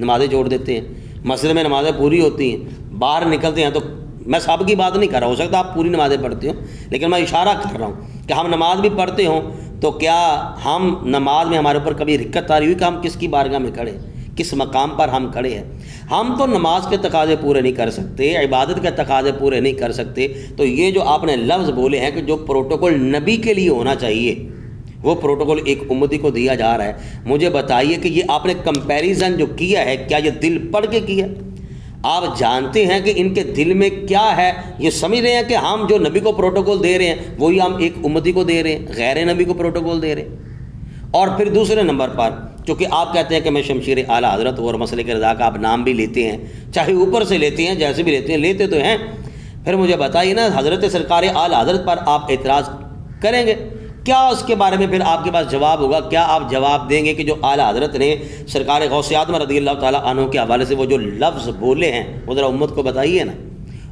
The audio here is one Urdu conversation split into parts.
نمازیں چھوڑ دیتے ہیں, مسجد میں نمازیں پوری ہوتی ہیں, باہر نکلتے ہیں. تو میں سب کی بات نہیں کر رہا, ہو سکتا آپ پوری نمازیں پڑھتے ہو, لیکن میں اشارہ کر رہا ہوں کہ ہم نماز بھی پڑھتے ہوں تو کیا ہم نماز میں ہمارے اوپر کبھی رکت آ رہی ہوئی کہ ہم کس کی بارگاہ میں کھڑے ہیں, کس مقام پر ہم کھڑے ہیں؟ ہم تو نماز کے تقاضے پورے نہیں کر سکتے, عبادت کے تقاضے پورے نہیں کر سکتے. تو یہ جو آپ نے لفظ بولے ہیں کہ جو پروٹوکول نبی کے لیے ہونا چاہیے وہ پروٹوکول ایک امتی کو دیا جا رہا ہے, مجھے بتائیے کہ یہ آپ نے کمپیریزن جو کیا ہے کیا یہ دل پڑھ کے کیا؟ آپ جانتے ہیں کہ ان کے دل میں کیا ہے؟ یہ سمجھ رہے ہیں کہ ہم جو نبی کو پروٹوکول دے رہے ہیں وہی ہم ایک امتی کو دے رہے ہیں, غیر نبی کو پروٹوکول دے رہے ہیں. اور پھر دوسرے نمبر پر چونکہ آپ کہتے ہیں کہ میں شمشیر اعلیٰ حضرت اور مسئلے کے رضا کا آپ نام بھی لیتے ہیں, چاہے اوپر سے لیتے ہیں جیسے بھی لیتے ہیں, لیتے تو ہیں. پھر مجھے بتائیے نا, حضرت سرکار اعلیٰ حضرت پر آپ اعتراض کریں گے کیا اس کے بارے میں پھر آپ کے پاس جواب ہوگا؟ کیا آپ جواب دیں گے کہ جو اعلیٰ حضرت نے سرکار غوث اعظم رضی اللہ تعالیٰ عنہ کے حوالے سے وہ جو لفظ بولے ہیں وہ ذرا امت کو بتائیے نا,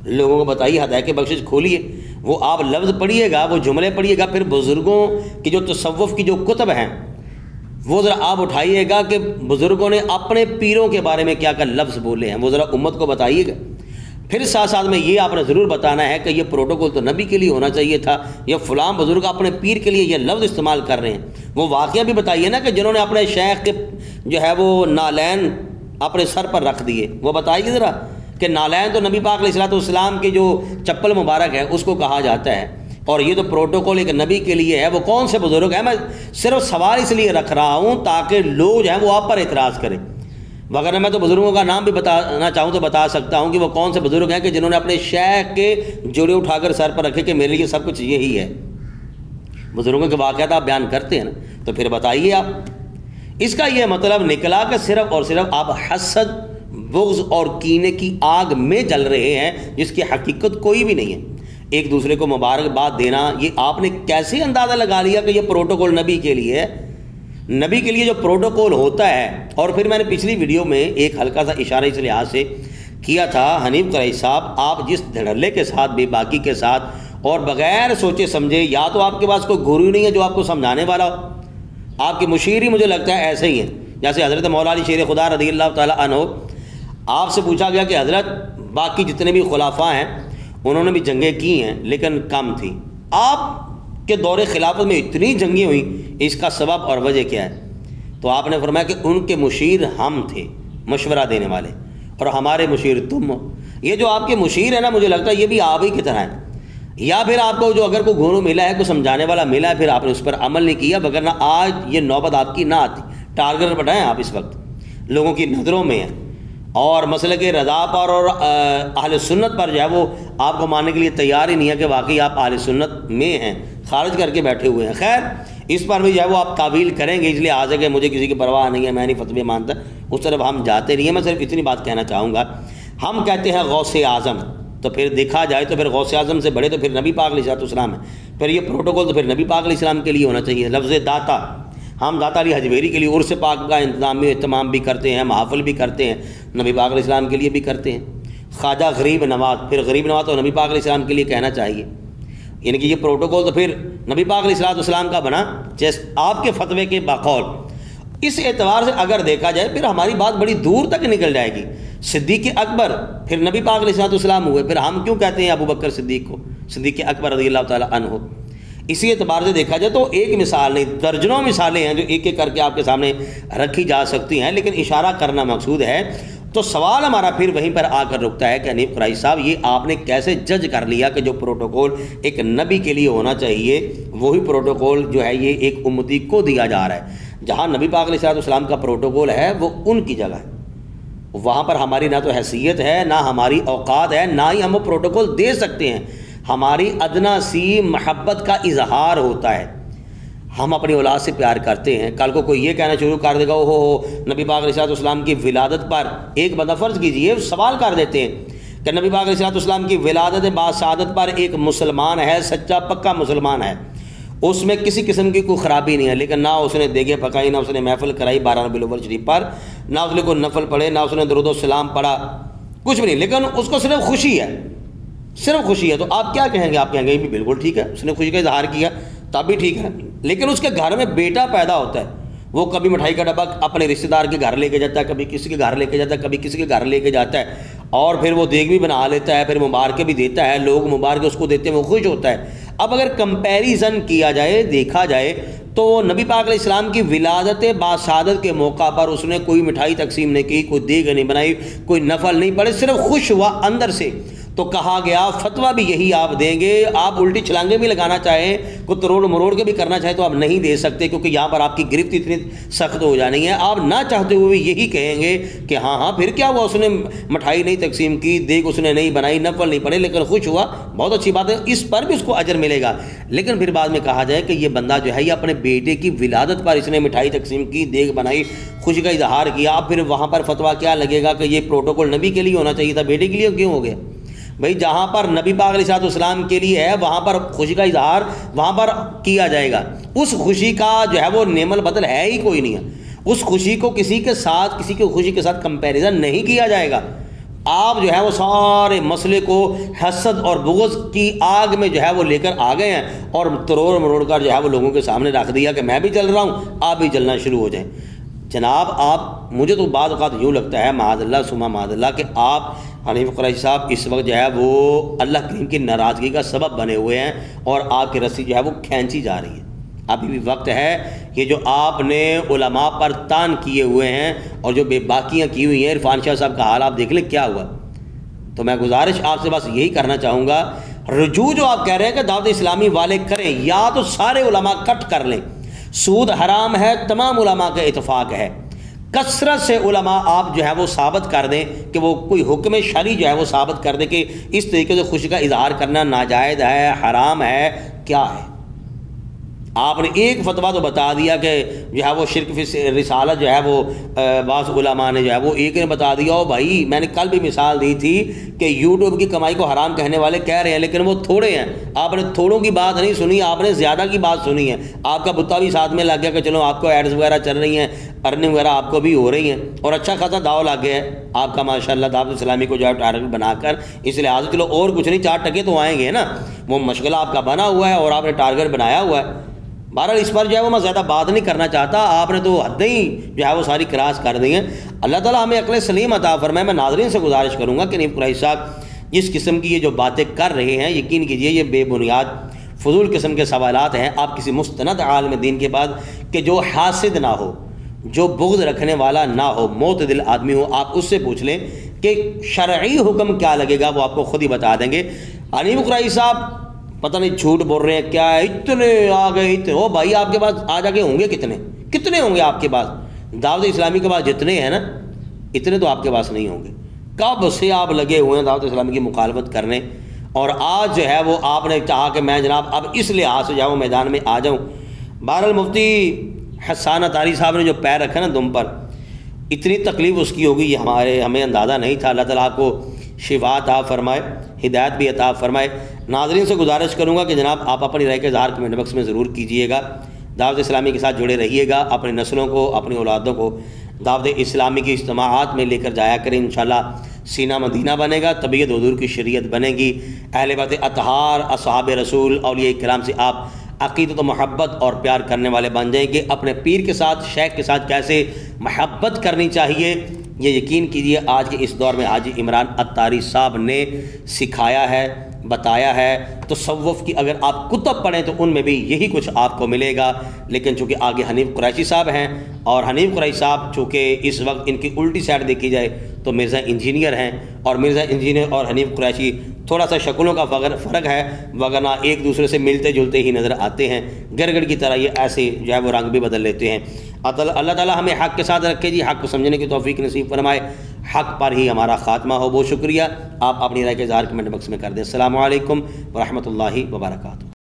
لوگوں کو بتائیے, ہدایت کی بخشش کھولیے, وہ آپ لفظ پڑھیے گا, وہ جملے پڑھیے گا, پھر بزرگوں کی جو تصوف کی جو کتب ہیں وہ ذرا آپ اٹھائیے گا کہ بزرگوں نے اپنے پیروں کے بارے میں کیا کیا لفظ بولے ہیں, وہ ذرا امت کو بتائیے گا. پھر ساتھ ساتھ میں یہ آپ نے ضرور بتانا ہے کہ یہ پروٹوکول تو نبی کے لیے ہونا چاہیے تھا, یہ فلاں بزرگ اپنے پیر کے لیے یہ لفظ استعمال کر رہے ہیں. وہ واقعہ بھی بتائیے نا کہ جنہوں نے اپنے شیخ کے جو ہے وہ نالین اپنے سر پر رکھ دیے, وہ بتائیے ذرا کہ نالین تو نبی پاک علیہ السلام کی جو چپل مبارک ہے اس کو کہا جاتا ہے, اور یہ تو پروٹوکول ایک نبی کے لیے ہے. وہ کون سے بزرگ ہیں؟ میں صرف سوال اس لیے رکھ رہا ہوں تاکہ لوگ جو ہیں وہ آپ پر اعتراض کریں, وغیرہ میں تو بزرگوں کا نام بھی بتانا چاہوں تو بتا سکتا ہوں کہ وہ کون سے بزرگ ہیں کہ جنہوں نے اپنے شیخ کے جوڑے اٹھا کر سر پر رکھے کہ میرے لیے سب کچھ یہی ہے. بزرگوں کے واقعات آپ بیان کرتے ہیں نا, تو پھر بتائیے آپ. اس کا یہ مطلب نکلا کہ صرف اور صرف آپ حسد, بغض اور کینے کی آگ میں جل رہے ہیں جس کی حقیقت کوئی بھی نہیں ہے. ایک دوسرے کو مبارکباد دینا, یہ آپ نے کیسے اندازہ لگا لیا کہ یہ پروٹوکول نبی کے لیے ہے؟ نبی کے لیے جو پروٹوکول ہوتا ہے, اور پھر میں نے پچھلی ویڈیو میں ایک ہلکا سا اشارہ اس لحاظ سے کیا تھا, حنیف قریشی صاحب آپ جس دھڑلے کے ساتھ, بے باکی کے ساتھ اور بغیر سوچے سمجھے, یا تو آپ کے پاس کوئی گرو نہیں ہے جو آپ کو سمجھانے والا ہو, آپ کے مشیر ہی مجھے لگتا ہے ایسے ہی ہیں. جیسے حضرت مولا علی شیر خدا رضی اللہ تعالیٰ عنہ, آپ سے پوچھا گیا کہ حضرت باقی جتنے بھی خلافہ ہیں انہوں نے بھی جنگیں کی ہیں لیکن کم تھی, آپ کے دور خلافت میں اتنی جنگیں ہوئیں, اس کا سبب اور وجہ کیا ہے؟ تو آپ نے فرمایا کہ ان کے مشیر ہم تھے, مشورہ دینے والے, اور ہمارے مشیر تم ہو. یہ جو آپ کے مشیر ہیں نا, مجھے لگتا ہے یہ بھی آپ ہی کی طرح ہیں, یا پھر آپ کو جو اگر کوئی گورو ملا ہے, کوئی سمجھانے والا ملا ہے, پھر آپ نے اس پر عمل نہیں کیا, وگرنہ آج یہ نوبت آپ کی نہ آتی. ٹارگٹ بٹائیں آپ اس وقت لوگوں کی نظروں میں ہیں, اور مسئلے کے رضا پر اور اہل سنت پر جو ہے وہ آپ کو ماننے کے لیے تیار ہی نہیں ہے کہ واقعی آپ اہل سنت میں ہیں, خارج کر کے بیٹھے ہوئے ہیں. خیر اس پر بھی جو ہے وہ آپ تعویل کریں گے, اس لیے آج ہے کہ مجھے کسی کی پرواہ نہیں ہے, میں نہیں فتوی مانتا, اس طرف ہم جاتے نہیں ہیں. میں صرف اتنی بات کہنا چاہوں گا, ہم کہتے ہیں غوث اعظم, تو پھر دیکھا جائے تو پھر غوث اعظم سے بڑے تو پھر نبی پاک علیہ السلام ہے. پھر یہ پروٹوکول تو پھر نبی پاک علیہ السلام کے لیے ہونا چاہیے. لفظ داتا, ہم داتا علی حجویری کے لیے عرس پاک کا اہتمام بھی کرتے ہیں, محافل بھی کرتے ہیں, نبی پاک علیہ السلام کے لیے بھی کرتے ہیں. خواجہ غریب نواز, پھر غریب نواز تو نبی پاک علیہ السلام کے لیے کہنا چاہیے. یعنی کہ یہ پروٹوکول تو پھر نبی پاک علیہ السلام کا بنا جیسے آپ کے فتوے کے بقول. اس اعتبار سے اگر دیکھا جائے پھر ہماری بات بڑی دور تک نکل جائے گی. صدیق اکبر پھر نبی پاک علیہ السلام ہوئے, پھر ہم کیوں کہتے ہیں ابو بکر صدیق کو صدیق اکبر رضی اللہ تعالیٰ عنہ؟ اسی اعتبار سے دیکھا جائے تو ایک مثال نہیں, درجنوں مثالیں ہیں جو ایک ایک کر کے آپ کے سامنے رکھی جا سکتی ہیں, لیکن اشارہ کرنا مقصود ہے. تو سوال ہمارا پھر وہیں پر آ کر رکتا ہے کہ حنیف قریشی صاحب یہ آپ نے کیسے جج کر لیا کہ جو پروٹوکول ایک نبی کے لیے ہونا چاہیے وہی پروٹوکول جو ہے یہ ایک امتی کو دیا جا رہا ہے؟ جہاں نبی پاک علیہ السلام کا پروٹوکول ہے وہ ان کی جگہ ہے, وہاں پر ہماری نہ تو حیثیت ہے, نہ ہماری اوقات ہے, نہ ہی ہم وہ پروٹوکول دے سکتے ہیں. ہماری ادنا سی محبت کا اظہار ہوتا ہے, ہم اپنی اولاد سے پیار کرتے ہیں. کل کو کوئی یہ کہنا شروع کر دے گا او ہو نبی پاک علیہ السلام کی ولادت پر, ایک بندہ فرض کیجئے سوال کر دیتے ہیں کہ نبی پاک علیہ السلام کی ولادت باسعادت پر ایک مسلمان ہے, سچا پکا مسلمان ہے, اس میں کسی قسم کی کوئی خرابی نہیں ہے, لیکن نہ اس نے دیگے پکائی, نہ اس نے محفل کرائی 12 ربیع الاول شریف پر, نہ اس نے کوئی نفل پڑھے, نہ اس نے درود و سلام پڑھا, کچھ بھی نہیں, لیکن اس کو صرف خوشی ہے, صرف خوشی ہے. تو آپ کیا کہیں گے؟ آپ کہیں گے یہ بھی بالکل ٹھیک ہے, اس نے خوشی کا اظہار کیا تب بھی ٹھیک ہے. لیکن اس کے گھر میں بیٹا پیدا ہوتا ہے, وہ کبھی مٹھائی کا ڈبہ اپنے رشتہ دار کے گھر لے کے جاتا ہے، کبھی کسی کے گھر لے کے جاتا ہے، کبھی کسی کے گھر لے کے جاتا ہے، اور پھر وہ دیگ بھی بنا لیتا ہے، پھر مبارکیں بھی دیتا ہے، لوگ مبارکیں اس کو دیتے ہیں، وہ خوش ہوتا ہے۔ اب اگر کمپیریزن کیا جائے، دیکھا جائے، تو نبی پاک علیہ السلام کی ولادت باسعادت کے موقع پر اس نے کوئی مٹھائی تقسیم نہیں کی، کوئی دیگ نہیں بنائی، کوئی نفل نہیں پڑے، صرف خوش ہوا اندر سے۔ تو کہا گیا فتویٰ بھی یہی آپ دیں گے، آپ الٹی چھلانگیں بھی لگانا چاہیں، کوئی تروڑ مروڑ کے بھی کرنا چاہیں تو آپ نہیں دے سکتے، کیونکہ یہاں پر آپ کی گرفت اتنی سخت ہو جانی ہے۔ آپ نہ چاہتے ہوئے بھی یہی کہیں گے کہ ہاں پھر کیا ہوا، اس نے مٹھائی نہیں تقسیم کی، دیگ اس نے نہیں بنائی، نفل نہیں پڑے، لیکن خوش ہوا، بہت اچھی بات ہے، اس پر بھی اس کو اجر ملے گا۔ لیکن پھر بعد میں کہا جائے کہ یہ بندہ جو ہے یہ اپنے بیٹے کی ولادت پر اس نے مٹھائی تقسیم کی، دیگ بنائی، خوشی کا اظہار کیا، اب پھر وہاں پر فتویٰ کیا لگے گا کہ یہ پروٹوکول نبی کے لیے ہونا چاہیے تھا، بیٹے کے لیے کیوں ہو گیا؟ بھئی جہاں پر نبی پاک علیہ السلام کے لیے ہے وہاں پر خوشی کا اظہار وہاں پر کیا جائے گا، اس خوشی کا جو ہے وہ نعم البدل ہے ہی کوئی نہیں ہے، اس خوشی کو کسی کے ساتھ، کسی کی خوشی کے ساتھ کمپیریزن نہیں کیا جائے گا۔ آپ جو ہے وہ سارے مسئلے کو حسد اور بغض کی آگ میں جو ہے وہ لے کر آ گئے ہیں، اور تروڑ مروڑ کر جو ہے وہ لوگوں کے سامنے رکھ دیا کہ میں بھی چل رہا ہوں، آپ بھی چلنا شروع ہو جائیں۔ جناب آپ، مجھے تو بعض اوقات یوں لگتا ہے معاذ اللہ ثم معاذ اللہ کہ آپ حنیف قریشی صاحب اس وقت جو ہے وہ اللہ کریم کی ناراضگی کا سبب بنے ہوئے ہیں، اور آپ کی رسی جو ہے وہ کھینچی جا رہی ہے۔ ابھی بھی وقت ہے، یہ جو آپ نے علماء پر تان کیے ہوئے ہیں اور جو بے باکیاں کی ہوئی ہیں، عرفان شاہ صاحب کا حال آپ دیکھ لیں کیا ہوا۔ تو میں گزارش آپ سے بس یہی کرنا چاہوں گا، رجوع جو آپ کہہ رہے ہیں کہ دعوت اسلامی والے کریں، یا تو سارے علماء کٹ کر لیں، سود حرام ہے، تمام علماء کا اتفاق ہے، کثرت سے علماء آپ جو ہے وہ ثابت کر دیں کہ وہ کوئی حکم شرعی جو ہے وہ ثابت کر دیں کہ اس طریقے سے خوشی کا اظہار کرنا ناجائز ہے، حرام ہے، کیا ہے۔ آپ نے ایک فتویٰ تو بتا دیا کہ جو ہے وہ شرک فی رسالہ جو ہے وہ بعض علماء نے جو ہے وہ ایک نے بتا دیا، او بھائی میں نے کل بھی مثال دی تھی کہ یوٹیوب کی کمائی کو حرام کہنے والے کہہ رہے ہیں لیکن وہ تھوڑے ہیں، آپ نے تھوڑوں کی بات نہیں سنی، آپ نے زیادہ کی بات سنی ہے، آپ کا بتا بھی ساتھ میں لگ گیا کہ چلو آپ کو ایڈز وغیرہ چل رہی ہیں، ارننگ وغیرہ آپ کو بھی ہو رہی ہیں، اور اچھا خاصا داؤ لگ گیا ہے آپ کا ماشاءاللہ دعوت اسلامی کو جو ہے ٹارگٹ بنا کر، اس لحاظ چلو اور کچھ نہیں، 4 ٹکے تو آئیں گے نا، وہ مشغلہ آپ کا بنا ہوا ہے اور آپ نے ٹارگٹ بنایا ہوا ہے۔ بہرحال اس پر جو ہے وہ میں زیادہ بات نہیں کرنا چاہتا، آپ نے تو حدیں ہی جو ہے وہ ساری کراس کر دی ہیں۔ اللہ تعالیٰ ہمیں عقل سلیم عطا فرمائے۔ میں ناظرین سے گزارش کروں گا کہ حنیف قریشی صاحب جس قسم کی یہ جو باتیں کر رہے ہیں، یقین کیجئے یہ بے بنیاد فضول قسم کے سوالات ہیں۔ آپ کسی مستند عالم دین کے بعد کہ جو حاسد نہ ہو، جو بغض رکھنے والا نہ ہو، معتدل آدمی ہو، آپ اس سے پوچھ لیں کہ شرعی حکم کیا لگے گا، وہ آپ کو خود ہی بتا دیں گے۔ حنیف قریشی صاحب پتہ نہیں جھوٹ بول رہے ہیں کیا ہے، اتنے آ گئے، اتنے، او بھائی آپ کے پاس آ جا کے ہوں گے کتنے ہوں گے آپ کے پاس؟ دعوت اسلامی کے پاس جتنے ہیں نا اتنے تو آپ کے پاس نہیں ہوں گے۔ کب سے آپ لگے ہوئے ہیں دعوت اسلامی کی مخالفت کرنے، اور آج جو ہے وہ آپ نے چاہا کہ میں جناب اب اس لحاظ سے جو ہے وہ میدان میں آ جاؤں۔ بہرحال مفتی حسان عطاری صاحب نے جو پیر رکھا نا دم پر، اتنی تکلیف اس کی ہوگی یہ ہمیں اندازہ نہیں تھا۔ اللہ تعالیٰ آپ کو شفا عطا فرمائے، ہدایت بھی عطا فرمائے۔ ناظرین سے گزارش کروں گا کہ جناب آپ اپنی رائے کا اظہار کمنٹ باکس میں ضرور کیجئے گا، دعوت اسلامی کے ساتھ جڑے رہیے گا، اپنی نسلوں کو، اپنی اولادوں کو دعوت اسلامی کی اجتماعات میں لے کر جایا کریں، انشاءاللہ سینہ مدینہ بنے گا، طبیعت حضور کی شریعت بنے گی، اہل بیت اطہار، اصحاب رسول، اولیاء کرام سے آپ عقیدت و محبت اور پیار کرنے والے بن جائیں گے۔ اپنے پیر کے ساتھ، شیخ کے ساتھ کیسے محبت کرنی چاہیے، یہ یقین کیجئے آج کے اس دور میں حاجی عمران عطاری صاحب نے سکھایا ہے، بتایا ہے۔ تصوف کی اگر آپ کتب پڑھیں تو ان میں بھی یہی کچھ آپ کو ملے گا، لیکن چونکہ آگے حنیف قریشی صاحب ہیں، اور حنیف قریشی صاحب چونکہ اس وقت ان کی الٹی سائڈ دیکھی جائے تو مرزا انجینئر ہیں، اور مرزا انجینئر اور حنیف قریشی تھوڑا سا شکلوں کا فرق ہے، وگرنہ ایک دوسرے سے ملتے جلتے ہی نظر آتے ہیں، گرگڑ کی طرح یہ ایسے جو ہے وہ رنگ بھی بدل لیتے ہیں۔ اللہ تعالیٰ ہمیں حق کے ساتھ رکھے جی، حق کو سمجھنے کی توفیق نصیب فرمائے، حق پر ہی ہمارا خاتمہ ہو۔ بہت شکریہ، آپ اپنی رائے کا اظہار کمنٹ باکس میں کر دیں۔ السلام علیکم ورحمۃ اللہ وبرکاتہ۔